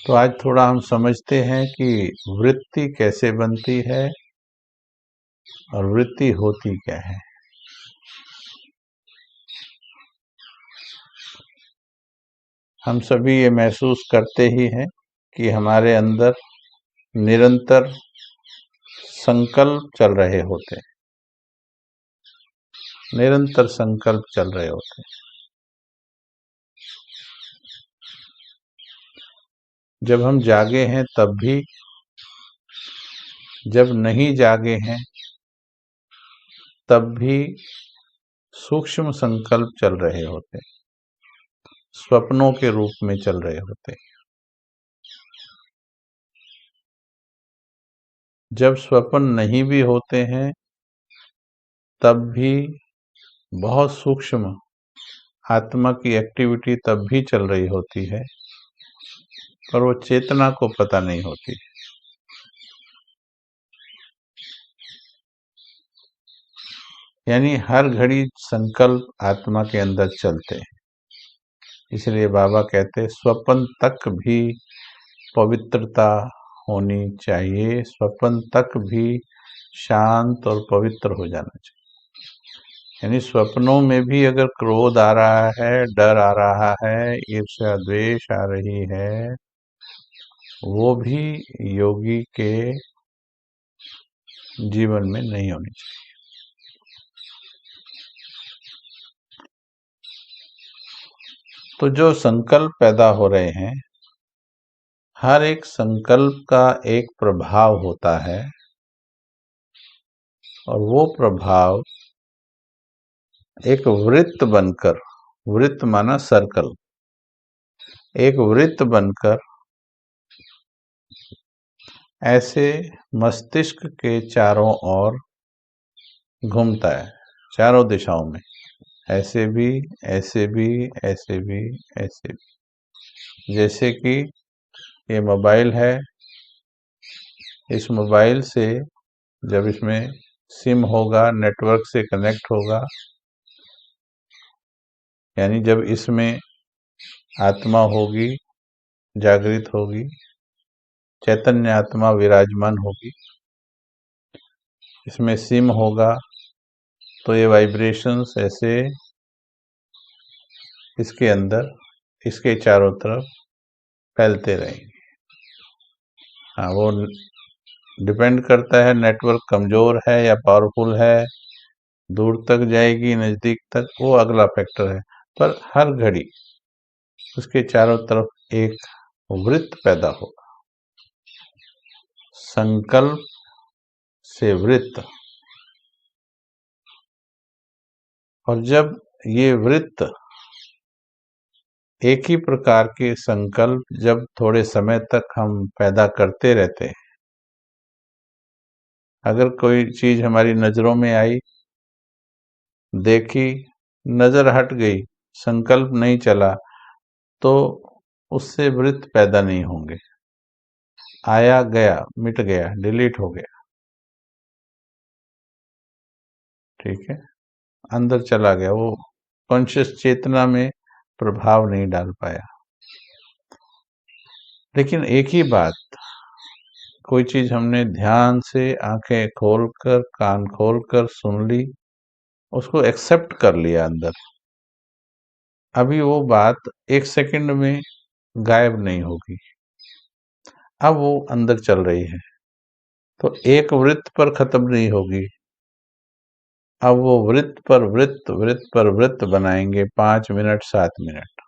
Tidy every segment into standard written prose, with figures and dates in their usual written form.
तो आज थोड़ा हम समझते हैं कि वृत्ति कैसे बनती है और वृत्ति होती क्या है। हम सभी ये महसूस करते ही हैं कि हमारे अंदर निरंतर संकल्प चल रहे होते हैं, निरंतर संकल्प चल रहे होते हैं। जब हम जागे हैं तब भी, जब नहीं जागे हैं तब भी सूक्ष्म संकल्प चल रहे होते हैं, स्वप्नों के रूप में चल रहे होते हैं। जब स्वप्न नहीं भी होते हैं तब भी बहुत सूक्ष्म आत्मा की एक्टिविटी तब भी चल रही होती है, पर वो चेतना को पता नहीं होती। यानी हर घड़ी संकल्प आत्मा के अंदर चलते हैं। इसलिए बाबा कहते स्वप्न तक भी पवित्रता होनी चाहिए, स्वप्न तक भी शांत और पवित्र हो जाना चाहिए। यानी स्वप्नों में भी अगर क्रोध आ रहा है, डर आ रहा है, ईर्ष्या द्वेष आ रही है, वो भी योगी के जीवन में नहीं होनी चाहिए। तो जो संकल्प पैदा हो रहे हैं, हर एक संकल्प का एक प्रभाव होता है और वो प्रभाव एक वृत्त बनकर, वृत्त माना सर्कल, एक वृत्त बनकर ऐसे मस्तिष्क के चारों ओर घूमता है, चारों दिशाओं में, ऐसे भी, ऐसे भी, ऐसे भी, ऐसे भी। जैसे कि ये मोबाइल है, इस मोबाइल से जब इसमें सिम होगा, नेटवर्क से कनेक्ट होगा, यानी जब इसमें आत्मा होगी, जागृत होगी, चैतन्य आत्मा विराजमान होगी, इसमें सिम होगा, तो ये वाइब्रेशंस ऐसे इसके अंदर, इसके चारों तरफ फैलते रहेंगे। हाँ, वो डिपेंड करता है नेटवर्क कमजोर है या पावरफुल है, दूर तक जाएगी, नजदीक तक, वो अगला फैक्टर है। पर हर घड़ी उसके चारों तरफ एक वृत्त पैदा होगा, संकल्प से वृत्त। और जब ये वृत्त, एक ही प्रकार के संकल्प जब थोड़े समय तक हम पैदा करते रहते हैं, अगर कोई चीज हमारी नजरों में आई, देखी, नजर हट गई, संकल्प नहीं चला, तो उससे वृत्त पैदा नहीं होंगे। आया गया, मिट गया, डिलीट हो गया, ठीक है, अंदर चला गया, वो कॉन्शियस चेतना में प्रभाव नहीं डाल पाया। लेकिन एक ही बात, कोई चीज हमने ध्यान से आंखें खोलकर, कान खोलकर सुन ली, उसको एक्सेप्ट कर लिया अंदर, अभी वो बात एक सेकंड में गायब नहीं होगी, अब वो अंदर चल रही है, तो एक वृत्त पर खत्म नहीं होगी, अब वो वृत्त पर वृत्त, वृत्त पर वृत्त बनाएंगे 5 मिनट 7 मिनट।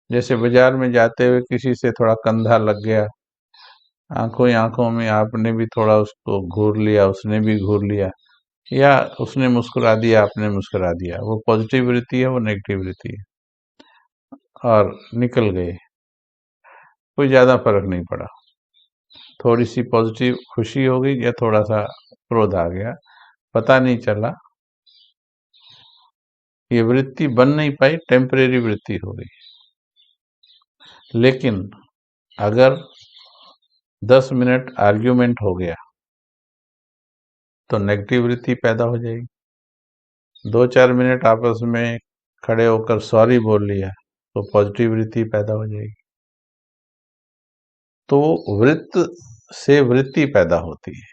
जैसे बाजार में जाते हुए किसी से थोड़ा कंधा लग गया, आंखों ही आंखों में आपने भी थोड़ा उसको घूर लिया, उसने भी घूर लिया, या उसने मुस्कुरा दिया, आपने मुस्कुरा दिया, वो पॉजिटिव वृत्ति है, वो नेगेटिव वृत्ति है, और निकल गए, कोई ज्यादा फर्क नहीं पड़ा। थोड़ी सी पॉजिटिव खुशी हो गई या थोड़ा सा क्रोध आ गया, पता नहीं चला, ये वृत्ति बन नहीं पाई, टेम्परेरी वृत्ति हो गई। लेकिन अगर 10 मिनट आर्ग्यूमेंट हो गया तो नेगेटिव वृत्ति पैदा हो जाएगी। 2-4 मिनट आपस में खड़े होकर सॉरी बोल लिया तो पॉजिटिव वृत्ति पैदा हो जाएगी। तो वृत्त से वृत्ति पैदा होती है,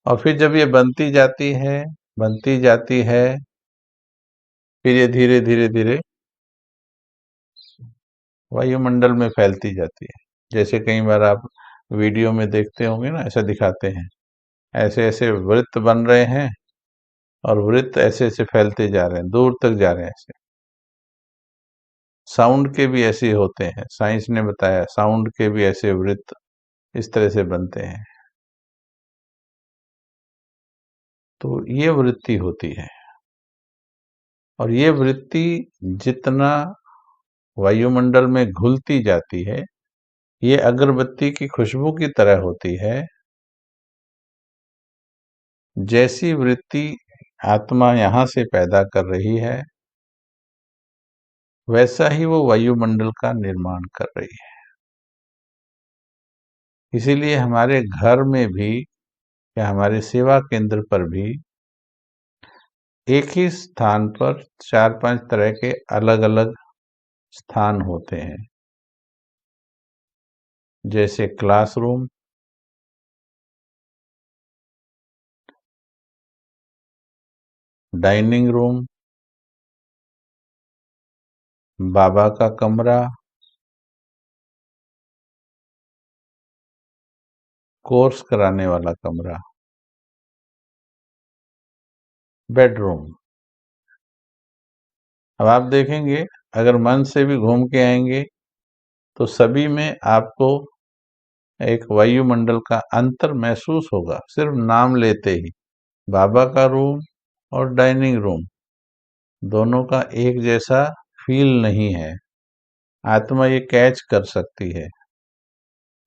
और फिर जब ये बनती जाती है, फिर ये धीरे धीरे धीरे वायुमंडल में फैलती जाती है। जैसे कई बार आप वीडियो में देखते होंगे ना, ऐसा दिखाते हैं, ऐसे ऐसे वृत्त बन रहे हैं और वृत्त ऐसे ऐसे फैलते जा रहे हैं, दूर तक जा रहे हैं ऐसे। साउंड के भी ऐसे होते हैं, साइंस ने बताया साउंड के भी ऐसे वृत्त इस तरह से बनते हैं। तो ये वृत्ति होती है, और ये वृत्ति जितना वायुमंडल में घुलती जाती है, ये अगरबत्ती की खुशबू की तरह होती है। जैसी वृत्ति आत्मा यहाँ से पैदा कर रही है, वैसा ही वो वायुमंडल का निर्माण कर रही है। इसीलिए हमारे घर में भी या हमारे सेवा केंद्र पर भी एक ही स्थान पर 4-5 तरह के अलग-अलग स्थान होते हैं। जैसे क्लासरूम, डाइनिंग रूम, बाबा का कमरा, कोर्स कराने वाला कमरा, बेडरूम। अब आप देखेंगे, अगर मन से भी घूम के आएंगे तो सभी में आपको एक वायुमंडल का अंतर महसूस होगा, सिर्फ नाम लेते ही। बाबा का रूम और डाइनिंग रूम दोनों का एक जैसा फील नहीं है। आत्मा ये कैच कर सकती है,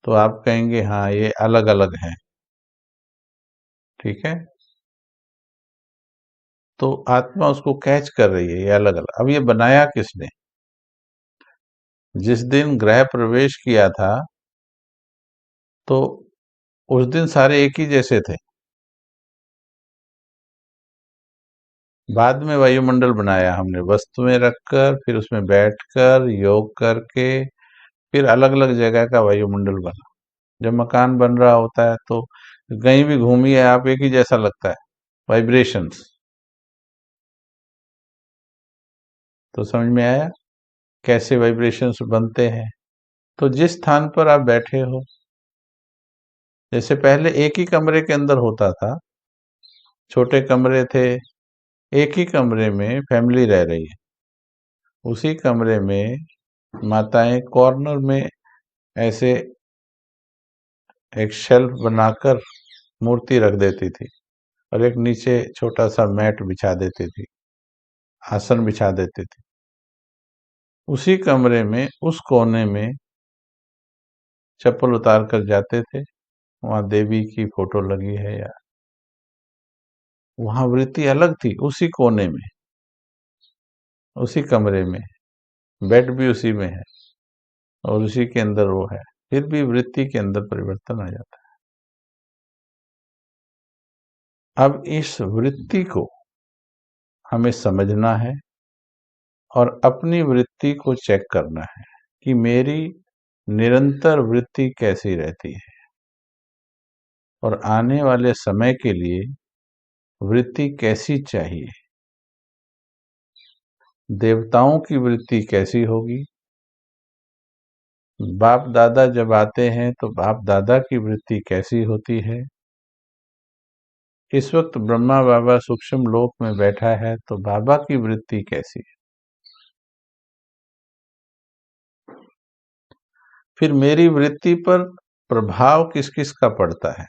तो आप कहेंगे हाँ ये अलग अलग है। ठीक है, तो आत्मा उसको कैच कर रही है, ये अलग अलग। अब ये बनाया किसने? जिस दिन गृह प्रवेश किया था, तो उस दिन सारे एक ही जैसे थे। बाद में वायुमंडल बनाया हमने, वस्तुएं रखकर, फिर उसमें बैठकर योग करके, फिर अलग अलग जगह का वायुमंडल बना। जब मकान बन रहा होता है तो कहीं भी घूमिए आप, एक ही जैसा लगता है, वाइब्रेशंस। तो समझ में आया कैसे वाइब्रेशंस बनते हैं? तो जिस स्थान पर आप बैठे हो, जैसे पहले एक ही कमरे के अंदर होता था, छोटे कमरे थे, एक ही कमरे में फैमिली रह रही है, उसी कमरे में माताएं कॉर्नर में ऐसे एक शेल्फ बनाकर मूर्ति रख देती थी, और एक नीचे छोटा सा मैट बिछा देती थी, आसन बिछा देती थी। उसी कमरे में उस कोने में चप्पल उतार कर जाते थे, वहां देवी की फोटो लगी है, या वहां वृत्ति अलग थी, उसी कोने में, उसी कमरे में, बेड भी उसी में है और उसी के अंदर वो है, फिर भी वृत्ति के अंदर परिवर्तन आ जाता है। अब इस वृत्ति को हमें समझना है और अपनी वृत्ति को चेक करना है कि मेरी निरंतर वृत्ति कैसी रहती है, और आने वाले समय के लिए वृत्ति कैसी चाहिए। देवताओं की वृत्ति कैसी होगी? बाप दादा जब आते हैं तो बाप दादा की वृत्ति कैसी होती है? इस वक्त ब्रह्मा बाबा सूक्ष्म लोक में बैठा है, तो बाबा की वृत्ति कैसी है? फिर मेरी वृत्ति पर प्रभाव किस किस का पड़ता है?